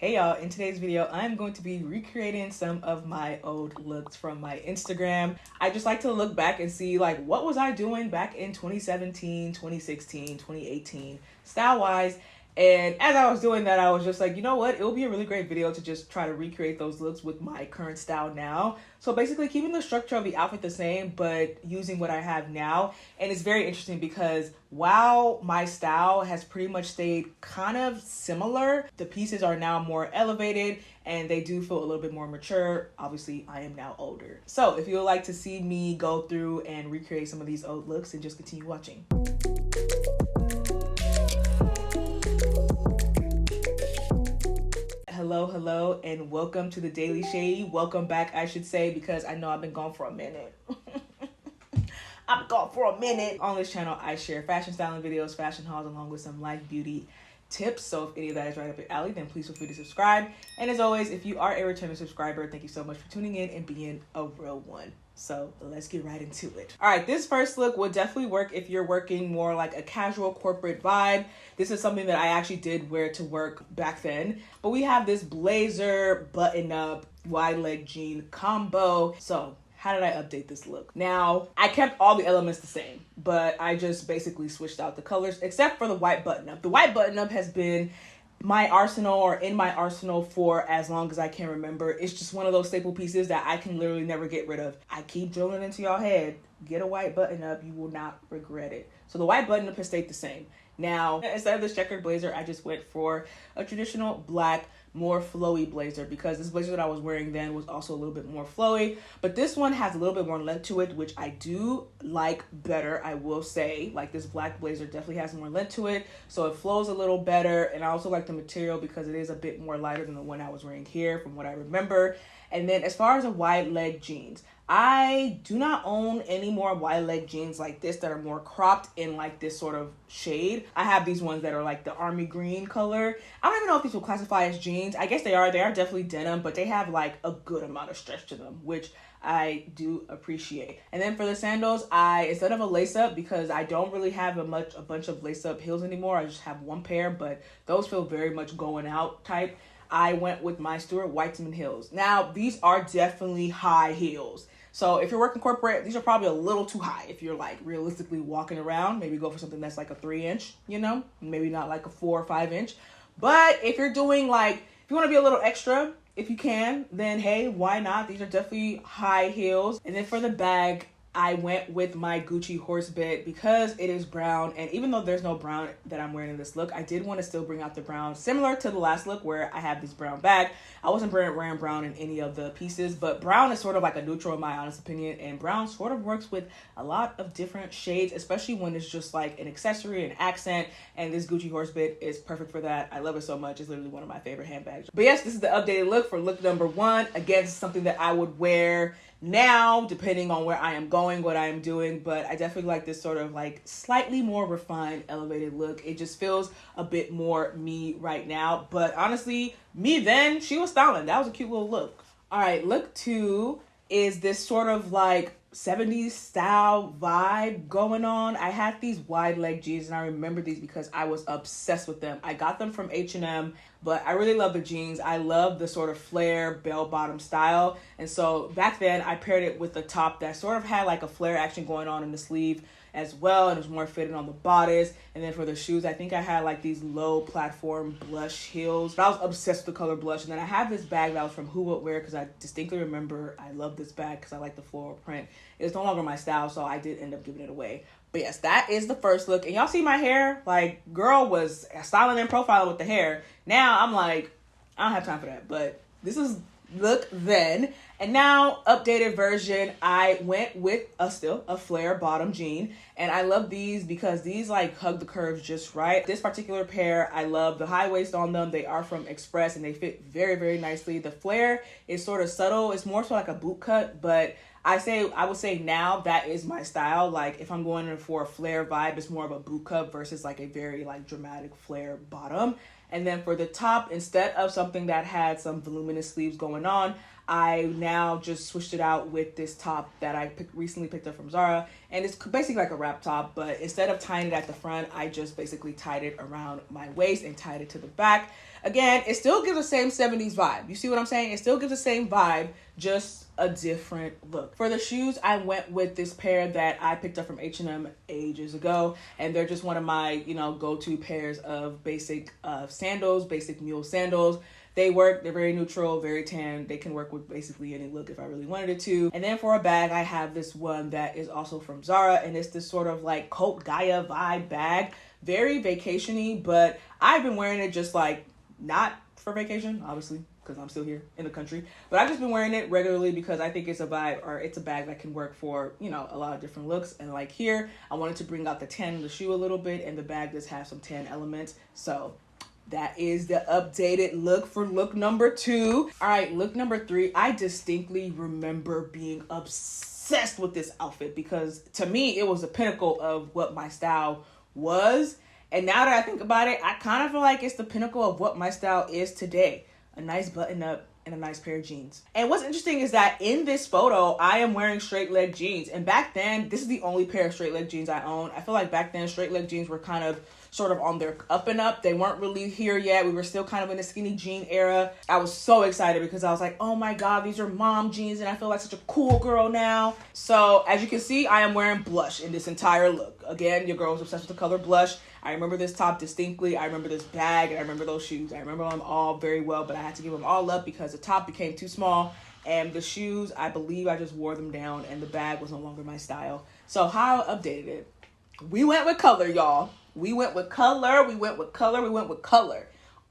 Hey y'all, in today's video, I'm going to be recreating some of my old looks from my Instagram. I just like to look back and see like, what was I doing back in 2017, 2016, 2018, style-wise. And as I was doing that, I was just like, you know what? It will be a really great video to just try to recreate those looks with my current style now. So basically keeping the structure of the outfit the same, but using what I have now. And it's very interesting because while my style has pretty much stayed kind of similar, the pieces are now more elevated and they do feel a little bit more mature. Obviously, I am now older. So if you would like to see me go through and recreate some of these old looks, then just continue watching. Hello, and welcome to the Daily Shade. Welcome back, I should say, because I know I've been gone for a minute. I'm gone for a minute. On this channel, I share fashion styling videos, fashion hauls, along with some life beauty tips. So if any of that is right up your alley, then please feel free to subscribe. And as always, if you are a returning subscriber, thank you so much for tuning in and being a real one. So let's get right into it. All right, this first look would definitely work if you're working more like a casual corporate vibe. This is something that I actually did wear to work back then. But we have this blazer, button up, wide leg jean combo. So how did I update this look? Now, I kept all the elements the same, but I just basically switched out the colors except for the white button up. The white button up has been my arsenal or in my arsenal for as long as I can remember. It's just one of those staple pieces that I can literally never get rid of. I keep drilling into y'all head, get a white button up, you will not regret it. So the white button up has stayed the same. Now, instead of this checkered blazer, I just went for a traditional black, more flowy blazer because this blazer that I was wearing then was also a little bit more flowy, but this one has a little bit more length to it, which I do like better, I will say. Like, this black blazer definitely has more length to it, so it flows a little better. And I also like the material because it is a bit more lighter than the one I was wearing here from what I remember. And then as far as the wide leg jeans, I do not own any more wide leg jeans like this that are more cropped in like this sort of shade. I have these ones that are like the army green color. I don't even know if these will classify as jeans. I guess they are. They are definitely denim, but they have like a good amount of stretch to them, which I do appreciate. And then for the sandals, instead of a lace up, because I don't really have a bunch of lace up heels anymore, I just have one pair, but those feel very much going out type. I went with my Stuart Weitzman heels. Now, these are definitely high heels. So if you're working corporate, these are probably a little too high. If you're like realistically walking around, maybe go for something that's like a 3-inch, you know, maybe not like a 4 or 5-inch. But if you're doing like, if you want to be a little extra, if you can, then hey, why not? These are definitely high heels. And then for the bag, I went with my Gucci horse bit because it is brown, and even though there's no brown that I'm wearing in this look, I did want to still bring out the brown, similar to the last look where I have this brown bag. I wasn't wearing brown in any of the pieces, but brown is sort of like a neutral in my honest opinion, and brown sort of works with a lot of different shades, especially when it's just like an accessory, an accent, and this Gucci horse bit is perfect for that. I love it so much. It's literally one of my favorite handbags. But yes, this is the updated look for look number 1. Again, this is something that I would wear now, depending on where I am going, what I am doing, but I definitely like this sort of like slightly more refined, elevated look. It just feels a bit more me right now, but honestly, me then, she was styling. That was a cute little look. All right, look 2 is this sort of like 70s style vibe going on. I had these wide leg jeans and I remember these because I was obsessed with them. I got them from H&M, but I really love the jeans. I love the sort of flare bell bottom style. And so back then I paired it with a top that sort of had like a flare action going on in the sleeve as well, and it was more fitted on the bodice. And then for the shoes, I think I had like these low platform blush heels. But I was obsessed with the color blush. And then I have this bag that was from Who What Wear because I distinctly remember I love this bag because I like the floral print. It's no longer my style, so I did end up giving it away. But yes, that is the first look. And y'all see my hair? Like, girl was styling and profiling with the hair. Now I'm like, I don't have time for that. But this is look then. And now, updated version, I went with still a flare bottom jean. And I love these because these like hug the curves just right. This particular pair, I love the high waist on them. They are from Express and they fit very, very nicely. The flare is sort of subtle. It's more so like a boot cut, but I would say now that is my style. Like, if I'm going in for a flare vibe, it's more of a boot cut versus like a very like dramatic flare bottom. And then for the top, instead of something that had some voluminous sleeves going on, I now just switched it out with this top that I recently picked up from Zara. And it's basically like a wrap top, but instead of tying it at the front, I just basically tied it around my waist and tied it to the back. Again, it still gives the same 70s vibe. You see what I'm saying? It still gives the same vibe, just a different look. For the shoes, I went with this pair that I picked up from H&M ages ago, and they're just one of my, go-to pairs of basic sandals, basic mule sandals. They work, they're very neutral, very tan. They can work with basically any look if I really wanted it to. And then for a bag, I have this one that is also from Zara, and it's this sort of like Coat Gaia vibe bag. Very vacation-y, but I've been wearing it just like, not for vacation, obviously, because I'm still here in the country, but I've just been wearing it regularly because I think it's a vibe, or it's a bag that can work for, a lot of different looks. And like here, I wanted to bring out the tan in the shoe a little bit, and the bag does have some tan elements. So that is the updated look for look number 2. All right, look number 3. I distinctly remember being obsessed with this outfit because to me, it was the pinnacle of what my style was. And now that I think about it, I kind of feel like it's the pinnacle of what my style is today. A nice button up and a nice pair of jeans. And what's interesting is that in this photo, I am wearing straight leg jeans. And back then, this is the only pair of straight leg jeans I own. I feel like back then, straight leg jeans were kind of sort of on their up and up. They weren't really here yet. We were still kind of in the skinny jean era. I was so excited because I was like, oh my God, these are mom jeans and I feel like such a cool girl now. So as you can see, I am wearing blush in this entire look. Again, your girl was obsessed with the color blush. I remember this top distinctly. I remember this bag and I remember those shoes. I remember them all very well, but I had to give them all up because the top became too small and the shoes, I believe I just wore them down and the bag was no longer my style. So how I updated it, we went with color, y'all. We went with color.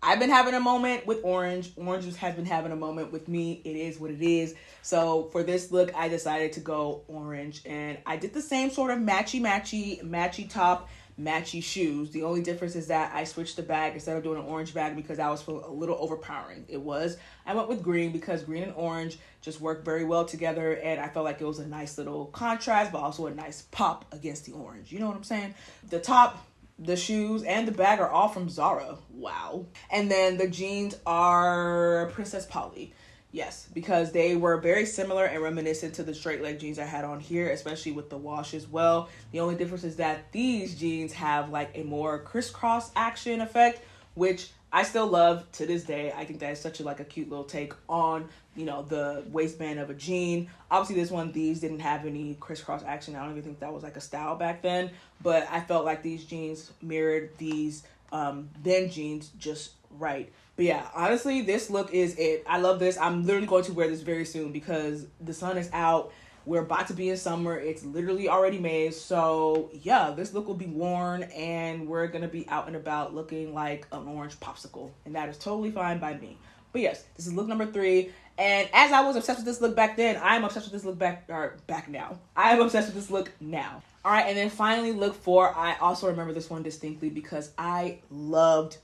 I've been having a moment with orange. Orange has been having a moment with me. It is what it is. So for this look, I decided to go orange. And I did the same sort of matchy top, matchy shoes. The only difference is that I switched the bag instead of doing an orange bag because I was feeling a little overpowering. I went with green because green and orange just work very well together. And I felt like it was a nice little contrast, but also a nice pop against the orange. You know what I'm saying? The top, the shoes, and the bag are all from Zara. Wow. And then the jeans are Princess Polly. Yes, because they were very similar and reminiscent to the straight leg jeans I had on here, especially with the wash as well. The only difference is that these jeans have like a more crisscross action effect, which I still love to this day. I think that is such a cute little take on, the waistband of a jean. Obviously these didn't have any crisscross action. I don't even think that was a style back then, but I felt like these jeans mirrored these then jeans just right. But yeah, honestly, this look is it. I love this. I'm literally going to wear this very soon because the sun is out. We're about to be in summer. It's literally already May. So yeah, this look will be worn and we're going to be out and about looking like an orange popsicle. And that is totally fine by me. But yes, this is look number 3. And as I was obsessed with this look back then, I am obsessed with this look back now. I am obsessed with this look now. All right, and then finally look 4. I also remember this one distinctly because I loved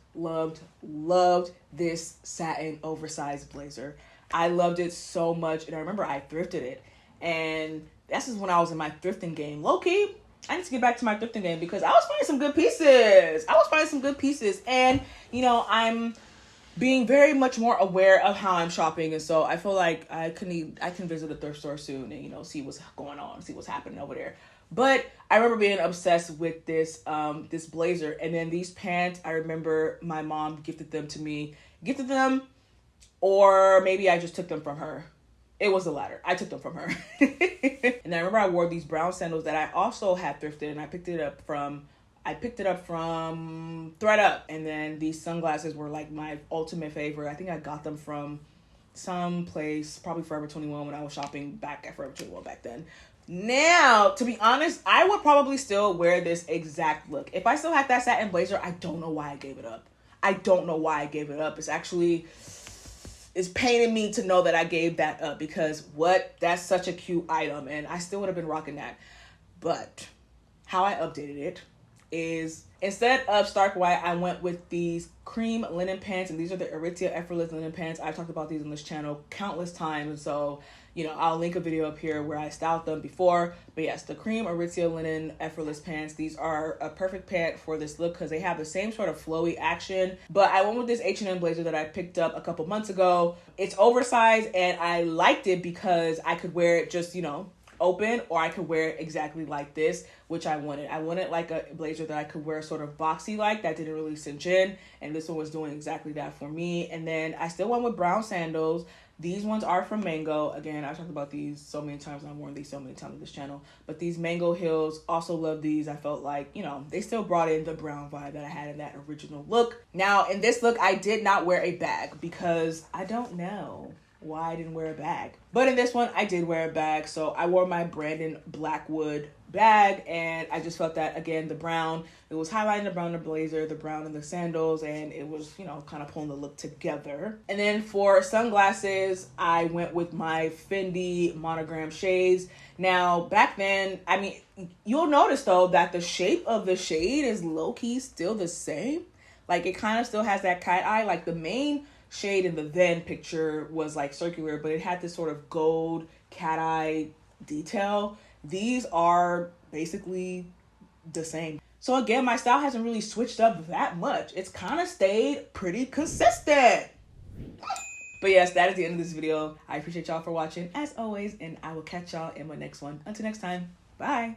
this satin oversized blazer. I loved it so much, and I remember I thrifted it. And this is when I was in my thrifting game. Low-key, I need to get back to my thrifting game because I was finding some good pieces. And, I'm being very much more aware of how I'm shopping. And so I feel like I can visit a thrift store soon and, see what's going on, see what's happening over there. But I remember being obsessed with this blazer. And then these pants, I remember my mom gifted them, or maybe I just took them from her. It was the latter. I took them from her. And I remember I wore these brown sandals that I also had thrifted, and I picked it up from ThredUp. And then these sunglasses were my ultimate favorite. I think I got them from some place, probably Forever 21 when I was shopping back at Forever 21 back then. Now, to be honest, I would probably still wear this exact look. If I still had that satin blazer, I don't know why I gave it up. It's paining me to know that I gave that up because that's such a cute item and I still would have been rocking that. But how I updated it is instead of stark white, I went with these cream linen pants, and these are the Aritzia Effortless linen pants. I've talked about these on this channel countless times, and so I'll link a video up here where I styled them before. But yes, the cream Aritzia linen Effortless pants, these are a perfect pant for this look because they have the same sort of flowy action. But I went with this H&M blazer that I picked up a couple months ago. It's oversized and I liked it because I could wear it just open, or I could wear it exactly like this, which I wanted. I wanted like a blazer that I could wear sort of boxy like, that didn't really cinch in, and this one was doing exactly that for me. And then I still went with brown sandals. These ones are from Mango. Again, I've talked about these so many times. I've worn these so many times on this channel. But these Mango heels, also love these. I felt like, you know, they still brought in the brown vibe that I had in that original look. Now, in this look, I did not wear a bag because I don't know why I didn't wear a bag. But in this one, I did wear a bag. So I wore my Brandon Blackwood bag, and I just felt that, again, the brown, it was highlighting the brown in the blazer, the brown in the sandals, and it was, you know, kind of pulling the look together. And then for sunglasses, I went with my Fendi monogram shades. Now, back then, I mean, you'll notice though that the shape of the shade is low-key still the same. Like, it kind of still has that cat eye. Like, the main shade in the then picture was like circular, but it had this sort of gold cat eye detail. These are basically the same. So again, my style hasn't really switched up that much. It's kind of stayed pretty consistent. But yes, that is the end of this video. I appreciate y'all for watching as always, and I will catch y'all in my next one. Until next time, bye.